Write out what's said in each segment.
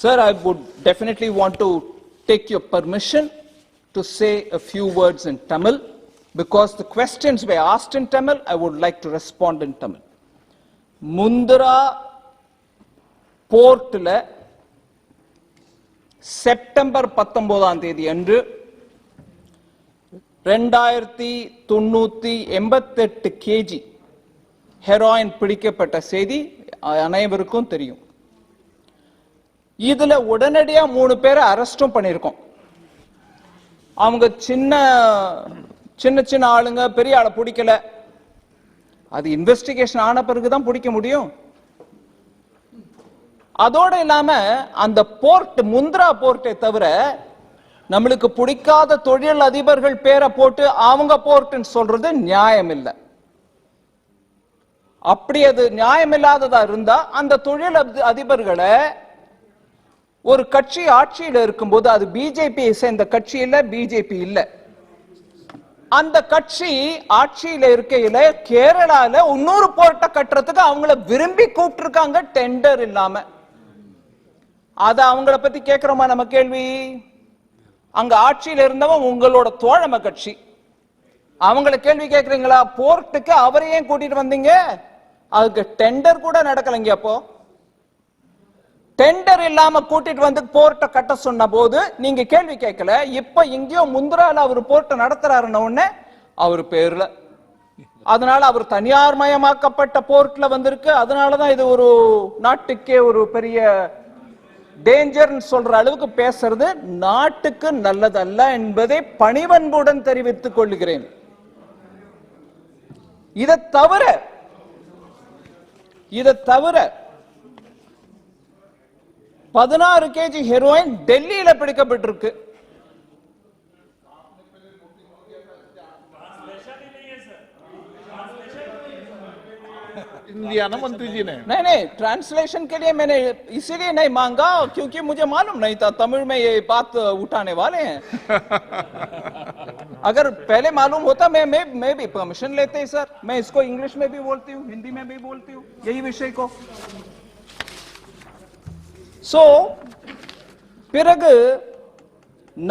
Sir, I would definitely want to take your permission to say a few words in Tamil, because the questions were asked in Tamil. I would like to respond in Tamil. Mundra போர்ட்ல September 19ஆம் தேதி அன்று 2988 KG heroin பிடிக்கப்பட்ட செய்தி அனைவருக்கும் தெரியும். இதுல உடனடியா 3 பேரை அரெஸ்டும் பண்ணிருக்கோம். அவங்க சின்ன சின்ன ஆளுங்க, பெரிய ஆளை பிடிக்கல. அது இன்வெஸ்டிகேஷன் ஆன பிறகுதான் பிடிக்க முடியும். அதோட இல்லாம அந்த போர்ட், முந்திரா போர்ட்டை தவிர நம்மளுக்கு பிடிக்காத தொழில் அதிபர்கள் பேரை போட்டு அவங்க போர்ட்னு சொல்றது நியாயம் இல்லை. அப்படி அது நியாயம் இல்லாததா இருந்தா அந்த தொழில் அதிபர்களை ஒரு கட்சி ஆட்சியில் இருக்கும்போது, அது பிஜேபி சேர்ந்த கட்சி இல்ல, பிஜேபி இல்ல, அந்த கட்சி ஆட்சியில இருக்கையில கேரளால இன்னொரு போர்ட்டை கட்டுறதுக்கு அவங்கள விரும்பி கூப்பிட்டு இருக்காங்க, டெண்டர் இல்லாம. அத அவங்கள பத்தி கேட்கிறோமா நம்ம கேள்வி? அங்க ஆட்சியில இருந்தவன் உங்களோட தோழமை கட்சி, அவங்கள கேள்வி கேட்கறீங்களா? போர்ட்டுக்கு அவரை ஏன் கூட்டிட்டு வந்தீங்க? அதுக்கு டெண்டர் கூட நடக்கலைங்க. அப்போ டெண்டர் இல்லாம கூட்டிட்டு வந்து போர்ட்டை கட்ட சொன்ன போது நீங்க கேள்வி கேட்கல. இப்ப இங்கேயோ முந்திரால அவர் போர்ட்டை நடத்துறாருன்னு உடனே அவர் பேர்ல, அதனால அவர் தனியார் மயமாக்கப்பட்ட போர்ட்ல வந்திருக்கு. அதனாலதான் இது ஒரு நாட்டுக்கே ஒரு பெரிய டேஞ்சர் சொல்ற அளவுக்கு பேசுறது நாட்டுக்கு நல்லதல்ல என்பதை பணிவன்புடன் தெரிவித்துக் கொள்கிறேன். இதை தவிர 16 கேஜி ஹெரோயின் டெல்லியில பிடிக்கப்பட்டிருக்கு. इंडिया ना मंत्री जी ने नहीं, ट्रांसलेशन के लिए मैंने इसीलिए नहीं मांगा क्योंकि मुझे मालूम नहीं था तमिल में ये बात उठाने वाले हैं. अगर पहले मालूम होता मैं भी परमिशन लेते ही सर. मैं इसको इंग्लिश में भी बोलती हूँ, हिंदी में भी बोलती हूँ, यही विषय को. सो பிறகு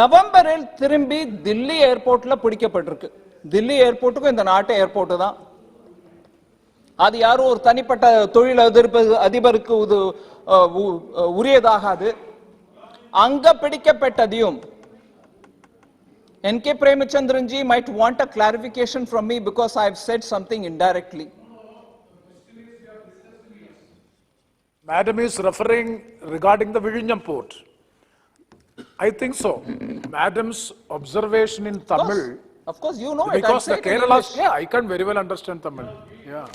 நவம்பரில் திரும்பி தில்லி ஏர்போர்ட்ல பிடிக்கப்பட்டிருக்கு. தில்லி ஏர்போர்ட்டுக்கும் இந்த நாட்டு ஏர்போர்ட் தான். அது யாரும் ஒரு தனிப்பட்ட தொழில் அதிபருக்கு உரியதாகாது. அங்க பிடிக்கப்பட்டதையும் NK Premachandran ji might want a clarification from me because I have said something indirectly. Madam is referring regarding the Vizhinjam port. I think so. Madam's observation in Tamil. Of course, you know because it. The Kerala, yeah, I can very well understand Tamil. Yeah.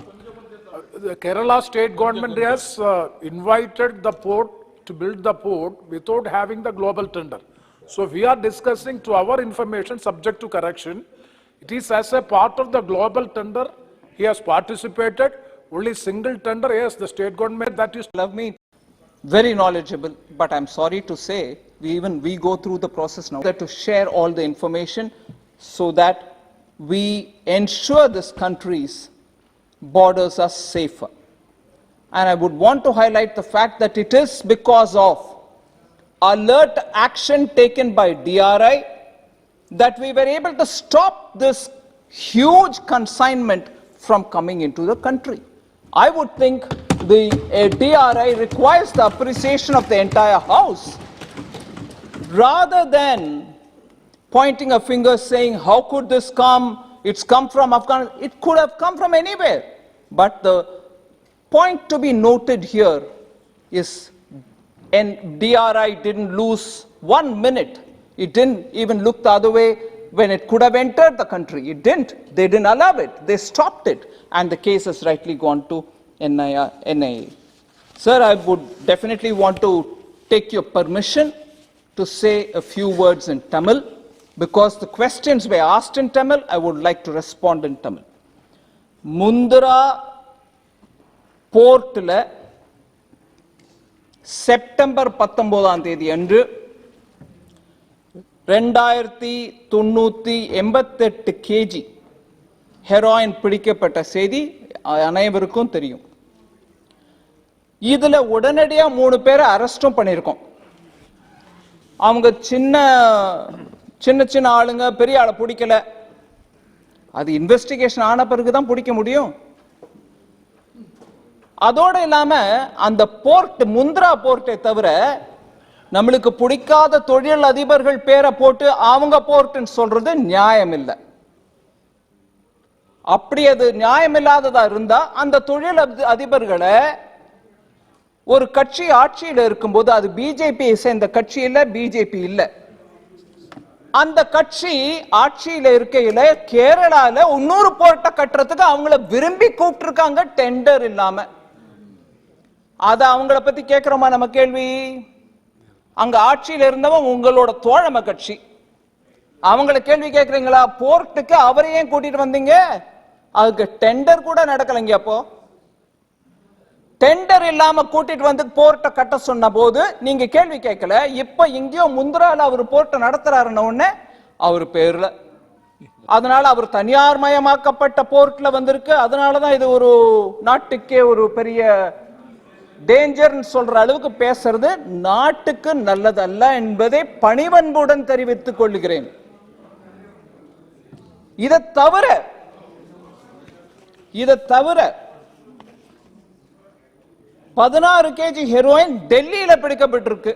The Kerala state government has invited the port to build the port without having the global tender. So we are discussing, to our information, subject to correction, it is as a part of the global tender he has participated. Only single tender, yes, the state government that is. Love me, very knowledgeable, but I'm sorry to say we go through the process now to share all the information so that we ensure this country's borders are safer. And I would want to highlight the fact that it is because of alert action taken by DRI that we were able to stop this huge consignment from coming into the country. I would think the DRI requires the appreciation of the entire House, rather than pointing a finger saying, how could this come? It's come from Afghanistan. It could have come from anywhere. But the point to be noted here is, and DRI didn't lose 1 minute. It didn't even look the other way when it could have entered the country. It didn't. They didn't allow it. They stopped it. And the case has rightly gone to NIA. Sir, I would definitely want to take your permission to say a few words in Tamil, because the questions were asked in Tamil. I would like to respond in Tamil. Mundra போர்ட்ல September 19ஆம் தேதி அன்று 2988 KG heroin பிடிக்கப்பட்ட செய்தி அனைவருக்கும் தெரியும். இதுல உடனடியா 3 பேரை அரெஸ்டும் பண்ணிருக்கோம். அவங்க சின்ன சின்ன சின்ன ஆளுங்க பெரிய ஆளை பிடிக்கல. அது இன்வெஸ்டிகேஷன் ஆன பிறகு தான் பிடிக்க முடியும். அதோட இல்லாம அந்த போர்ட் முந்திரா போர்ட்டை தவிர நம்மளுக்கு பிடிக்காத தொழில் அதிபர்கள் பேரை போட்டு அவங்க போர்ட்னு சொல்றது நியாயம் இல்லை. அப்படி அது நியாயம் இல்லாததா இருந்தா அந்த தொழில் அதிபர்களை ஒரு கட்சி ஆட்சியில் இருக்கும்போது, அது பிஜேபி சேர்ந்த கட்சி இல்ல, பிஜேபி இல்ல, அந்த கட்சி ஆட்சியில இருக்கையில கேரளால இன்னொரு போர்ட்டை கட்டுறதுக்கு அவங்கள விரும்பி கூப்பிட்டு இருக்காங்க, டெண்டர் இல்லாம. அத அவங்கள பத்தி கேட்கிறோமா நம்ம கேள்வி? அங்க ஆட்சியில இருந்தவன் உங்களோட தோழமை கட்சி, அவங்கள கேள்வி கேட்கறீங்களா? போர்ட்டுக்கு அவரை ஏன் கூட்டிட்டு வந்தீங்க? அதுக்கு டெண்டர் கூட நடக்கலைங்க. அப்போ டெண்டர் இல்லாம கூட்டிட்டு வந்து போர்ட்டை கட்ட சொன்ன போது நீங்க கேள்வி கேட்கல. இப்ப இங்கேயோ முந்திரால அவர் போர்ட்டை நடத்துறாருன்னு உடனே அவர் பேர்ல, அதனால அவர் தனியார் மயமாக்கப்பட்ட போர்ட்ல வந்திருக்கு. அதனாலதான் இது ஒரு நாட்டுக்கே ஒரு பெரிய டேஞ்சர் சொல்ற அளவுக்கு பேசுறது நாட்டுக்கு நல்லதல்ல என்பதை பணிவன்புடன் தெரிவித்துக் கொள்கிறேன். இதை தவிர 16 kg ஹெரோயின் டெல்லியில பிடிக்கப்பட்டிருக்கு.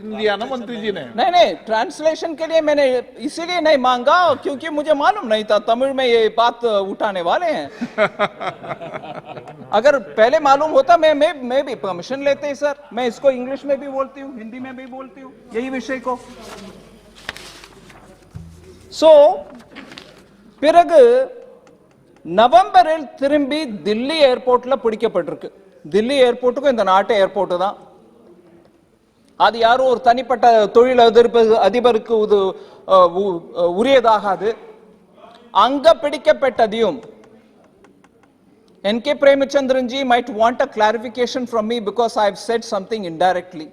इंडिया ना मंत्री जी ने नहीं, ट्रांसलेशन के लिए मैंने इसीलिए नहीं मांगा क्योंकि मुझे मालूम नहीं था तमिल में ये बात उठाने वाले हैं। अगर पहले मालूम होता मैं भी परमिशन लेते ही सर। मैं इसको इंग्लिश में भी बोलती हूँ, हिंदी में भी बोलती हूँ यही विषय को। பிறகு நவம்பரில் திரும்பி தில்லி ஏர்போர்ட்ல பிடிக்கப்பட்டிருக்கு. தில்லி ஏர்போர்ட்டுக்கும் இந்த நாட்டு ஏர்போர்ட் தான். அது யாரும் ஒரு தனிப்பட்ட தொழில் அதிபருக்கு உரியதாகாது. அங்க பிடிக்கப்பட்டதையும் NK Premachandran ji might want a clarification from me because I have said something indirectly.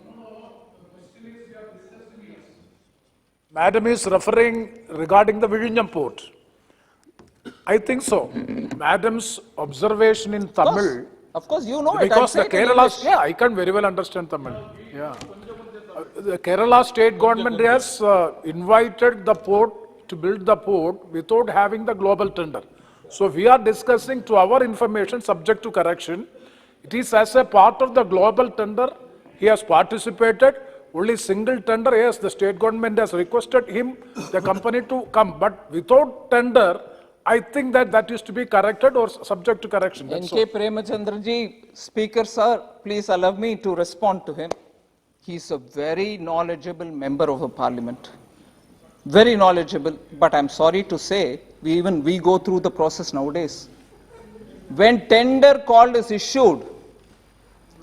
Madam is referring regarding the Vizhinjam port. I think so. Madam's observation in Tamil. Of course, you know it. Because the Kerala, I can very well understand Tamil. Yeah. The Kerala state government has invited the port to build the port without having the global tender. So we are discussing, to our information, subject to correction. It is as a part of the global tender. He has participated. Only single tender, yes, the state government has requested him, the company to come. But without tender, I think that is to be corrected or subject to correction. NK Premachandran ji, Speaker sir, please allow me to respond to him. He is a very knowledgeable member of the parliament. Very knowledgeable, but I'm sorry to say, we go through the process nowadays. When tender call is issued,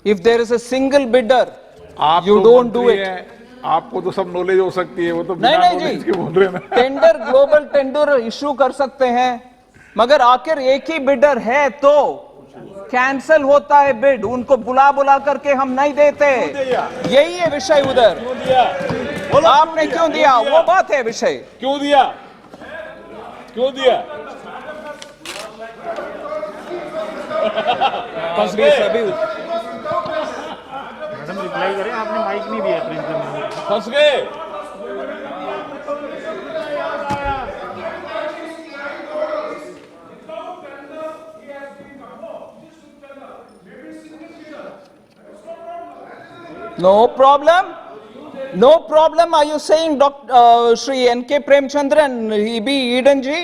if there is a single bidder, you don't do it. आपको तो सब knowledge हो सकती है, वो तो बिना नहीं knowledge जी, के बोल रहे हैं ना। टेंडर ग्लोबल टेंडर इशू कर सकते हैं, मगर आखिर एक ही बिडर है तो कैंसल होता है बिड। उनको बुला करके हम नहीं देते, यही है विषय। उधर आपने क्यों दिया, वो बात है विषय। क्यों दिया? सभी मैडम रिप्लाई करें, आपने माइक नहीं दिया प्रिंट में। फंस गए। No problem. Are you saying Shri NK Premachandran, EB Eden ji?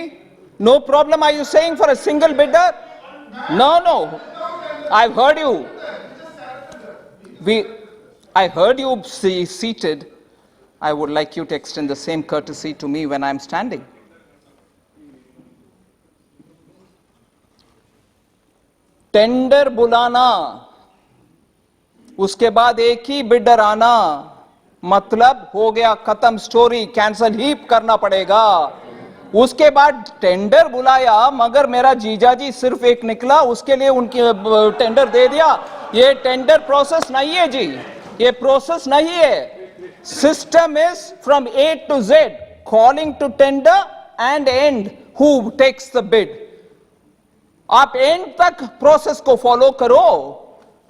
No problem. Are you saying for a single bidder? No. I've heard you. I heard you seated. I would like you to extend the same courtesy to me when I'm standing. Tender बुलाना, उसके बाद एक ही bidder आना, मतलब हो गया खत्म story, cancel ही करना पड़ेगा। उसके बाद टेंडर बुलाया, मगर मेरा जीजाजी सिर्फ एक निकला, उसके लिए उनकी टेंडर दे दिया। ये टेंडर प्रोसेस नहीं है जी, ये प्रोसेस नहीं है। System is from A to Z, calling to tender and and who takes the bid. आप एंड तक प्रोसेस को फॉलो करो।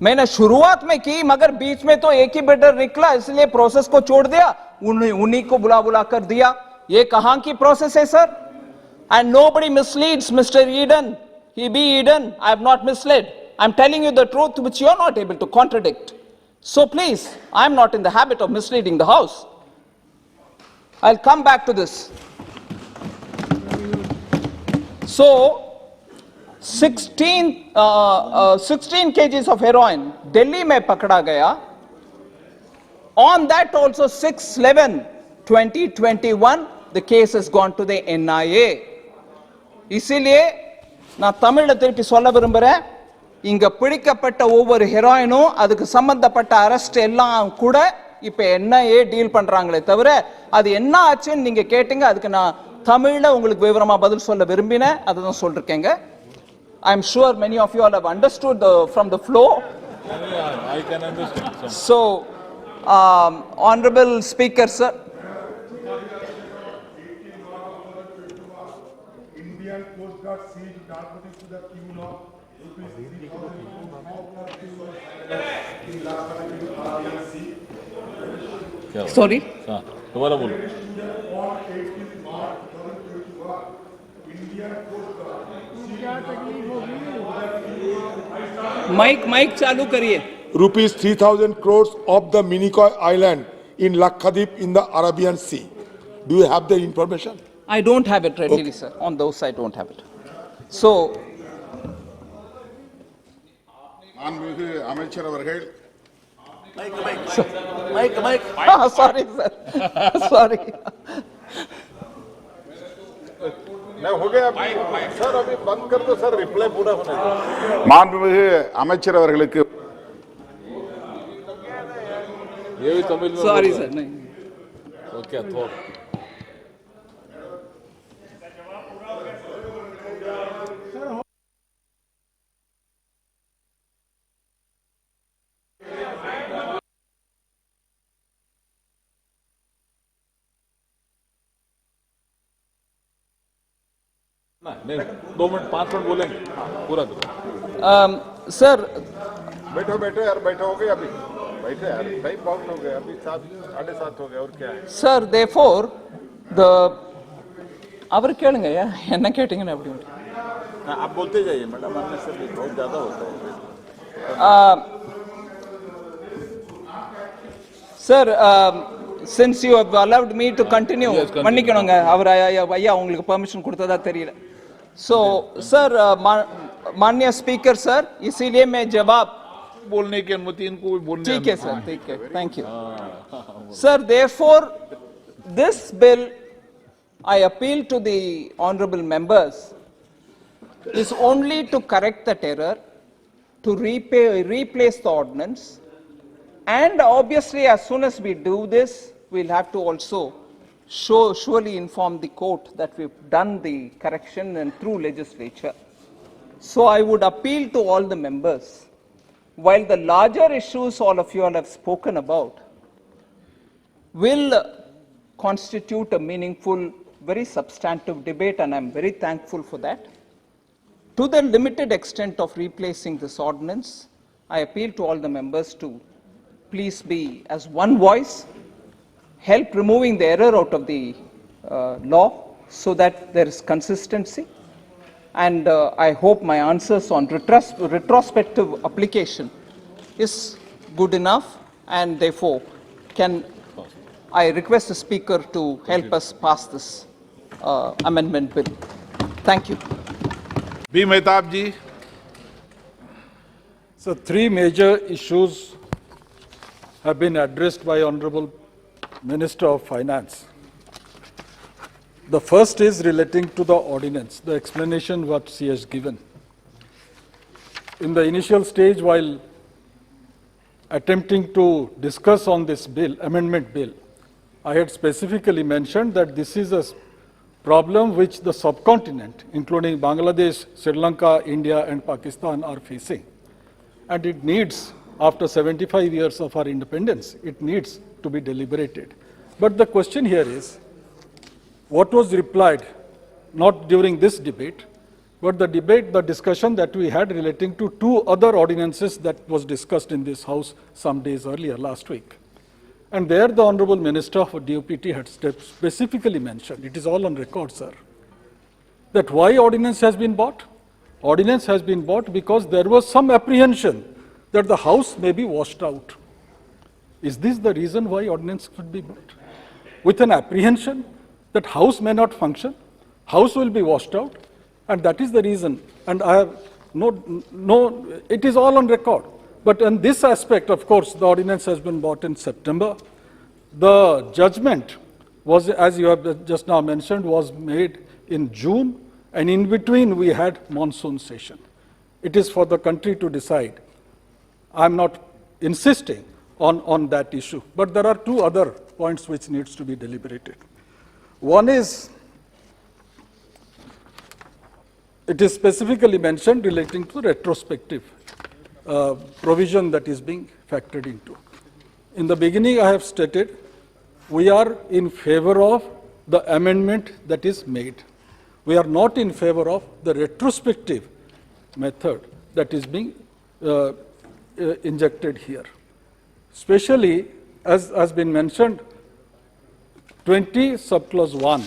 मैंने शुरुआत में की, मगर बीच में तो एक ही बेटर निकला, इसलिए प्रोसेस को छोड़ दिया, उन्हीं को बुला बुला कर दिया। ये कहां की प्रोसेस है sir? And nobody misleads Mr. Eden. He be Eden. I have not misled. I'm telling you the truth which you are not able to contradict. So please, I'm not in the habit of misleading the House. I'll come back to this. So, 16 kgs of heroin, Delhi mein pakda gaya. On that also 6/11/2021, the case has gone to the NIA. இசிலியே நான் தமிழ்ல திருப்பி சொல்ல விரும்புறேன், இங்க பிடிக்கப்பட்ட ஒவ்வொரு ஹெரோயினும் அதுக்கு சம்பந்தப்பட்ட அரெஸ்ட் எல்லாம் கூட இப்ப NIA டீல் பண்றாங்களே தவிர அது என்ன ஆச்சுன்னு நீங்க கேட்டீங்க, அதுக்கு நான் தமிழ்ல உங்களுக்கு விவரமா பதில் சொல்ல விரும்பினேன், அதுதான் சொல்லிருக்கேங்க. I am sure many of you all have understood from the flow. I can understand. So, Honorable Speaker, sir. Indian Coast Guard seized narcotics to the tune of Sorry. हाँ, दोबारा बोलो. माइक चालू करिए. rupees 3,000 crores of the Minicoy Island in Lakshadweep in the Arabian Sea. Do you have the information? I don't have it readily, sir. On those, I don't have it. So, மாண்புமிகு அமைச்சர் அவர்கள் sorry, sir. Sorry. नहीं हो गया sir, अभी बंद कर दो सर, रिप्लाई पूरा होने दो. மாண்புமிகு அமைச்சர் அவர்களுக்கு ये भी तमिल में Sorry, बोल sir. रहा नहीं. है. तो क्या थोड़ा नहीं, 2 मिनट 5 मिनट बोलेंगे, पूरा करो. Sir, बैठो बैठो यार, बैठो हो गए अभी, बैठे यार, टाइम बहुत हो गया, अभी 7:30 हो गए, और क्या है. sir, therefore, the அவர் கேளுங்க ஐயா, என்ன கேட்டீங்கன்னு அப்படி आप बोलते जाइए मैडम, आने से भी बहुत ज्यादा होता है. Sir, since you have allowed me to continue, Yes, continue. மன்னிக்கணுங்க, அவர் ஐயா உங்களுக்கு பெர்மிஷன் கொடுத்ததா தெரியல. So, sir, माननीय स्पीकर सर, इसीलिए मैं जवाब बोलने की अनुमति इनको भी बोलने ठीक है सर, ठीक है, thank you. Sir, therefore, this bill, I appeal to the honorable members, is only to correct that error, to replace the ordinance, and obviously as soon as we do this, we'll have to also surely inform the court that we've done the correction and through legislature. So I would appeal to all the members, while the larger issues all of you all have spoken about will constitute a meaningful, very substantive debate, and I'm very thankful for that. To the limited extent of replacing this ordinance, I appeal to all the members to please be as one voice, help removing the error out of the law so that there is consistency. And I hope my answers on retrospective application is good enough, and therefore I request the speaker to help us pass this amendment bill. Thank you. B Mahtab ji. So 3 major issues have been addressed by Honorable Minister of Finance. The first is relating to the ordinance, the explanation what she has given. In the initial stage, while attempting to discuss on this bill, amendment bill, I had specifically mentioned that this is a problem which the subcontinent, including Bangladesh, Sri Lanka, India, and Pakistan are facing. And it needs, after 75 years of our independence, it needs to be deliberated. But the question here is, what was replied, not during this debate, but the debate, the discussion that we had relating to two other ordinances that was discussed in this House some days earlier, last week. And there the Honorable Minister of DOPT had specifically mentioned, it is all on record, sir, that why ordinance has been bought? Ordinance has been bought because there was some apprehension that the House may be washed out. Is this the reason why ordinance could be bought? With an apprehension that House may not function, House will be washed out, and that is the reason. And I have it is all on record. But in this aspect, of course, the ordinance has been bought in September. The judgment was, as you have just now mentioned, was made in June, and in between we had monsoon session. It is for the country to decide. I'm not insisting on that issue, but there are two other points which needs to be deliberated. One is, it is specifically mentioned relating to retrospective provision that is being factored into. In the beginning, I have stated we are in favor of the amendment that is made. We are not in favor of the retrospective method that is being injected here. Especially, as has been mentioned, 20 subclause 1,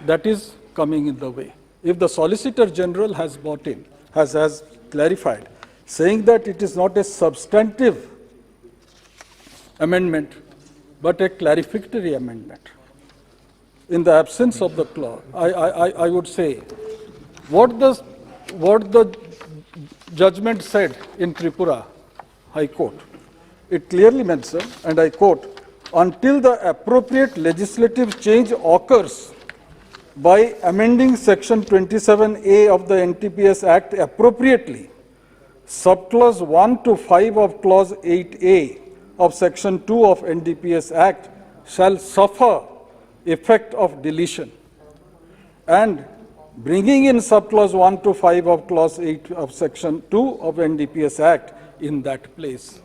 that is coming in the way. If the Solicitor General has bought in, has clarified, saying that it is not a substantive amendment, but a clarificatory amendment. In the absence of the clause, I would say, what the judgment said in Tripura High Court, it clearly mentioned, and I quote, until the appropriate legislative change occurs by amending section 27A of the NTPS Act appropriately, subclause 1 to 5 of clause 8A of section 2 of NDPS Act shall suffer effect of deletion, and bringing in subclause 1 to 5 of clause 8 of section 2 of NDPS Act in that place.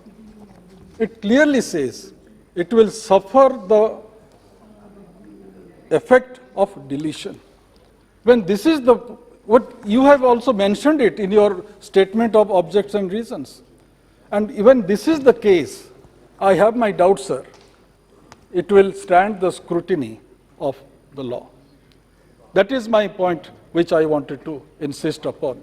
It clearly says it will suffer the effect of deletion. When this is what you have also mentioned it in your statement of objects and reasons. And even this is the case, I have my doubts, sir. It will stand the scrutiny of the law. That is my point which I wanted to insist upon.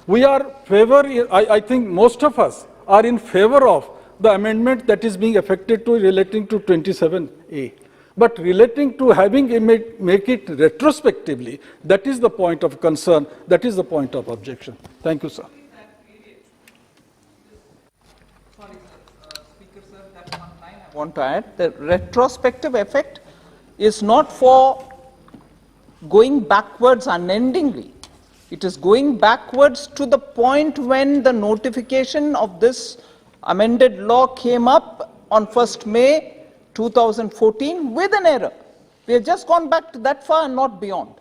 We are I think most of us are in favor of the amendment that is being effected to relating to 27A. But relating to having make it retrospectively, that is the point of concern, that is the point of objection. Thank you, sir. Sorry, sir. Speaker, sir, that one line I want to add. The retrospective effect is not for going backwards unendingly. It is going backwards to the point when the notification of this amended law came up on 1st May 2014 with an error. We have just gone back to that far and not beyond.